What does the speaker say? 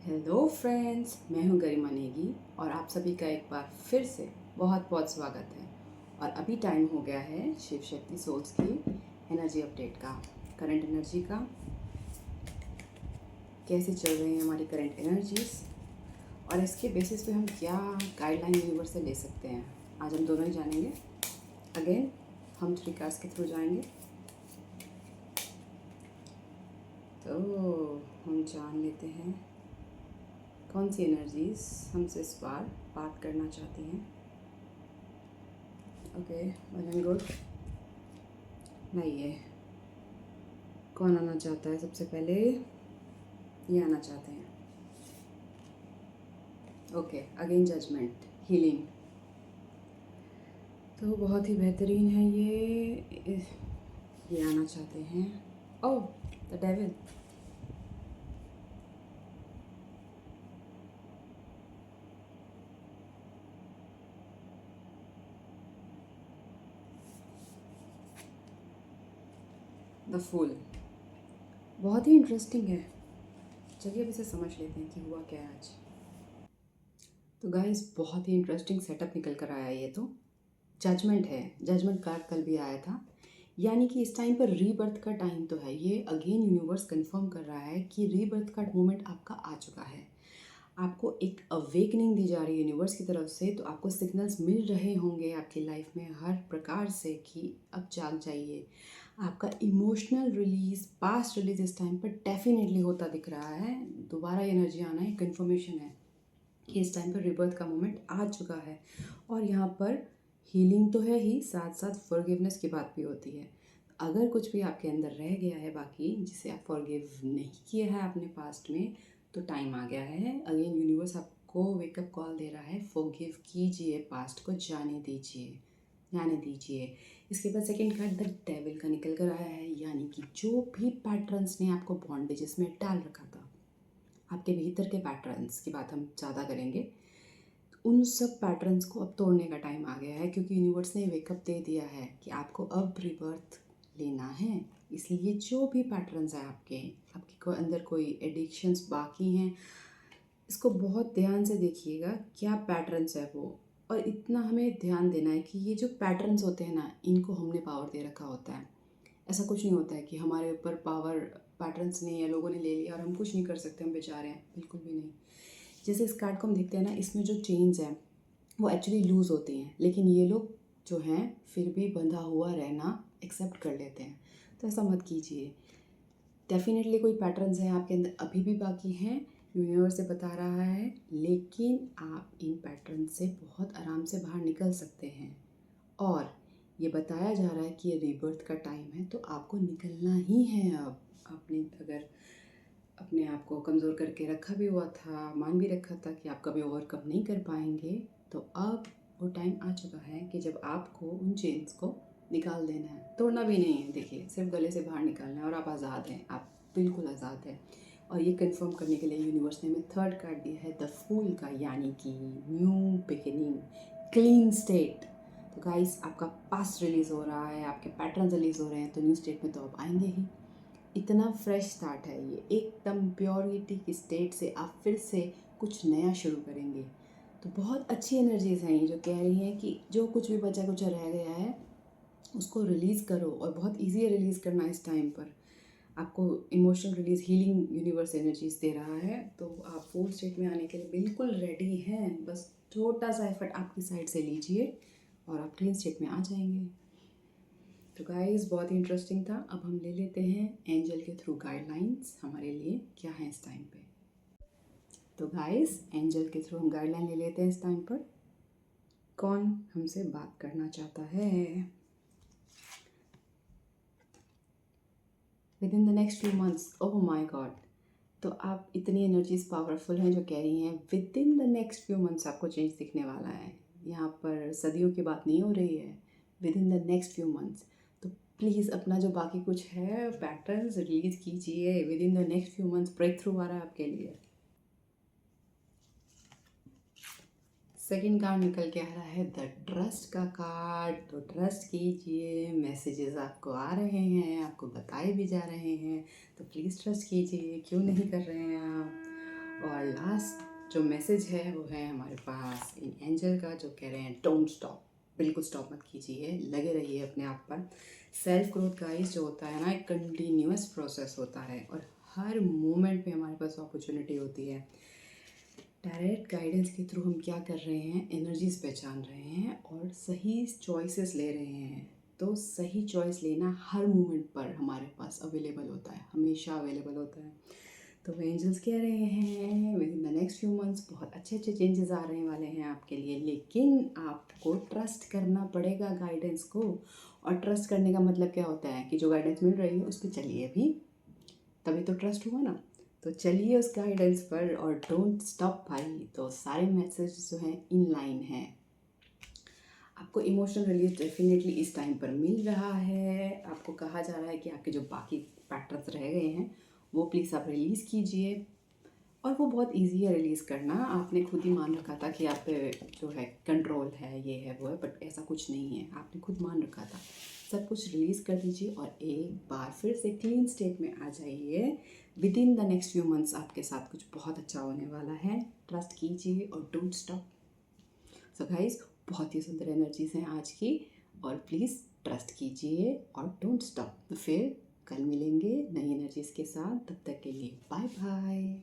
Hello friends, मैं हूं गरिमा नेगी और आप सभी का एक बार फिर से बहुत बहुत स्वागत है। और अभी टाइम हो गया है शिव शक्ति सोल्स की एनर्जी अपडेट का, करंट एनर्जी का। कैसे चल रही हैं हमारी करंट एनर्जीज और इसके बेसिस पे हम क्या गाइडलाइन यूनिवर्स से ले सकते हैं, आज हम दोनों ही जानेंगे। अगेन हम 3 कार्ड्स के थ्रू जाएंगे। तो हम जान लेते हैं कौन सी एनर्जीज हमसे इस बार बात करना चाहती हैं। Okay, well and good. लाइए, कौन आना चाहता है? सबसे पहले ये आना चाहते हैं। Okay, again judgement, healing. तो बहुत ही बेहतरीन है ये आना चाहते हैं। Oh, the devil. The fool. बहुत ही इंटरेस्टिंग है। चलिए अब इसे समझ लेते हैं कि हुआ क्या है आज। तो गाइस, बहुत ही इंटरेस्टिंग सेटअप निकल कर आया। ये तो जजमेंट है। जजमेंट कार्ड कल भी आया था, यानी कि इस टाइम पर रीबर्थ का टाइम तो है। ये अगेन यूनिवर्स कंफर्म कर रहा है कि रीबर्थ का मोमेंट आपका आ चुका है। आपको एक अवेकनिंग दी जा रही है यूनिवर्स की तरफ से। तो आपको सिग्नल्स मिल रहे होंगे आपकी लाइफ में हर प्रकार से कि अब जाग जाइए। आपका इमोशनल रिलीज, पास्ट रिलीज इस टाइम पर डेफिनेटली होता दिख रहा है। दोबारा एनर्जी आना है, कंफर्मेशन है कि इस टाइम पर रिबर्थ का मोमेंट आ चुका है। और यहाँ पर हीलिंग तो है ही, साथ साथ फॉरगिवनेस की बात भी होती है। अगर कुछ भी आपके अंदर रह गया है बाकी, जिसे आप फॉरगिव नहीं किया है अपने पास्ट में, तो टाइम आ गया है। अगेन यूनिवर्स आपको वेकअप कॉल दे रहा है, फॉरगिव कीजिए, पास्ट को जाने दीजिए, जाने दीजिए। इसके बाद सेकंड कार्ड द डेविल का निकल कर आया है, यानी कि जो भी पैटर्न्स ने आपको बॉन्डेजेस में डाल रखा था, आपके भीतर के पैटर्न्स की बात हम ज़्यादा करेंगे, उन सब पैटर्न्स को अब तोड़ने का टाइम आ गया है। क्योंकि यूनिवर्स ने वेकअप दे दिया है कि आपको अब रिबर्थ लेना है। इसलिए जो भी पैटर्न्स हैं आपके अंदर कोई एडिक्शंस बाकी हैं, इसको बहुत ध्यान से देखिएगा क्या पैटर्न्स है वो। और इतना हमें ध्यान देना है कि ये जो पैटर्न्स होते हैं ना, इनको हमने पावर दे रखा होता है। ऐसा कुछ नहीं होता है कि हमारे ऊपर पावर पैटर्न्स नहीं है, लोगों ने ले लिया और हम कुछ नहीं कर सकते, हम बेचारे हैं, बिल्कुल भी नहीं। जैसे इस कार्ड को हम देखते हैं ना, इसमें जो चेन्स हैं वो एक्चुअली लूज़ होती हैं, लेकिन ये लोग जो हैं फिर भी बंधा हुआ रहना एक्सेप्ट कर लेते हैं। तो ऐसा मत कीजिए। डेफिनेटली कोई पैटर्न्स हैं आपके अंदर अभी भी बाकी हैं, यूनिवर्स से बता रहा है, लेकिन आप इन पैटर्न से बहुत आराम से बाहर निकल सकते हैं। और ये बताया जा रहा है कि ये रीबर्थ का टाइम है, तो आपको निकलना ही है। अब आपने अगर अपने आप को कमज़ोर करके रखा भी हुआ था, मान भी रखा था कि आप कभी ओवरकम नहीं कर पाएंगे, तो अब वो टाइम आ चुका है कि जब आपको उन चेन्स को निकाल देना है। तोड़ना भी नहीं है, देखिए, सिर्फ गले से बाहर निकालना है और आप आज़ाद हैं, आप बिल्कुल आज़ाद हैं। और ये कंफर्म करने के लिए यूनिवर्स ने हमें थर्ड कार्ड दिया है द फूल का, यानी कि न्यू बिगिनिंग, क्लीन स्टेट। तो गाइस, आपका पास्ट रिलीज़ हो रहा है, आपके पैटर्न रिलीज़ हो रहे हैं, तो न्यू स्टेट में तो आप आएंगे ही। इतना फ्रेश स्टार्ट है ये, एकदम प्योरिटी की स्टेट से आप फिर से कुछ नया शुरू करेंगे। तो बहुत अच्छी एनर्जीज हैं ये जो कह रही हैं कि जो कुछ भी बचा कुछ रह गया है उसको रिलीज़ करो। और बहुत ईजी है रिलीज़ करना इस टाइम पर। आपको emotional release, healing universe energies दे रहा है, तो आप फुल स्टेट में आने के लिए बिल्कुल रेडी हैं। बस छोटा सा एफर्ट आपकी साइड से लीजिए और आप क्लीन स्टेट में आ जाएंगे। तो गाइस, बहुत ही इंटरेस्टिंग था। अब हम ले लेते हैं एंजल के थ्रू गाइडलाइंस हमारे लिए क्या है इस टाइम पे। तो गाइस, एंजल के थ्रू हम गाइडलाइन ले लेते हैं इस टाइम पर, कौन हमसे बात करना चाहता है within the next few months. Oh my God, तो आप इतनी एनर्जीज पावरफुल हैं जो कह रही हैं with in the next few months आपको चेंज दिखने वाला है। यहाँ पर सदियों की बात नहीं हो रही है, within the next few months. तो प्लीज़ अपना जो बाकी कुछ है पैटर्न्स रिलीज कीजिए। Within the next few months breakthrough आ रहा है आपके लिए। सेकंड कार्ड निकल के आ रहा है द ट्रस्ट का कार्ड। तो ट्रस्ट कीजिए, मैसेजेस आपको आ रहे हैं, आपको बताए भी जा रहे हैं, तो प्लीज़ ट्रस्ट कीजिए। क्यों नहीं कर रहे हैं आप? और लास्ट जो मैसेज है वो है हमारे पास इन एंजल का, जो कह रहे हैं डोंट स्टॉप, बिल्कुल स्टॉप मत कीजिए, लगे रहिए अपने आप पर। सेल्फ ग्रोथ गाइस जो होता है ना, एक कंटिन्यूअस प्रोसेस होता है और हर मोमेंट में हमारे पास अपॉर्चुनिटी होती है। डायरेक्ट गाइडेंस के थ्रू हम क्या कर रहे हैं, एनर्जीज पहचान रहे हैं और सही चॉइसेस ले रहे हैं। तो सही चॉइस लेना हर मोमेंट पर हमारे पास अवेलेबल होता है, हमेशा अवेलेबल होता है। तो एंजल्स कह रहे हैं with in the next few months बहुत अच्छे अच्छे चेंजेस आ रहे वाले हैं आपके लिए, लेकिन आपको ट्रस्ट करना पड़ेगा गाइडेंस को। और ट्रस्ट करने का मतलब क्या होता है कि जो गाइडेंस मिल रही है उस पर चलिए भी, तभी तो ट्रस्ट हुआ ना। तो चलिए उस गाइडेंस पर और डोंट स्टॉप भाई। तो सारे मैसेज जो हैं इन लाइन हैं। आपको इमोशनल रिलीफ डेफिनेटली इस टाइम पर मिल रहा है। आपको कहा जा रहा है कि आपके जो बाकी पैटर्न्स रह गए हैं वो प्लीज़ आप रिलीज़ कीजिए। और वो बहुत इजी है रिलीज़ करना। आपने खुद ही मान रखा था कि आप पे जो है कंट्रोल है, ये है वो है, बट ऐसा कुछ नहीं है, आपने खुद मान रखा था। सब कुछ रिलीज़ कर दीजिए और एक बार फिर से क्लीन स्टेट में आ जाइए। With in the next few months आपके साथ कुछ बहुत अच्छा होने वाला है। ट्रस्ट कीजिए और डोंट स्टॉप। सो गाइस, बहुत ही सुंदर एनर्जीज हैं आज की, और प्लीज़ ट्रस्ट कीजिए और डोंट स्टॉप। तो फिर कल मिलेंगे नई एनर्जीज के साथ, तब तक के लिए बाय बाय।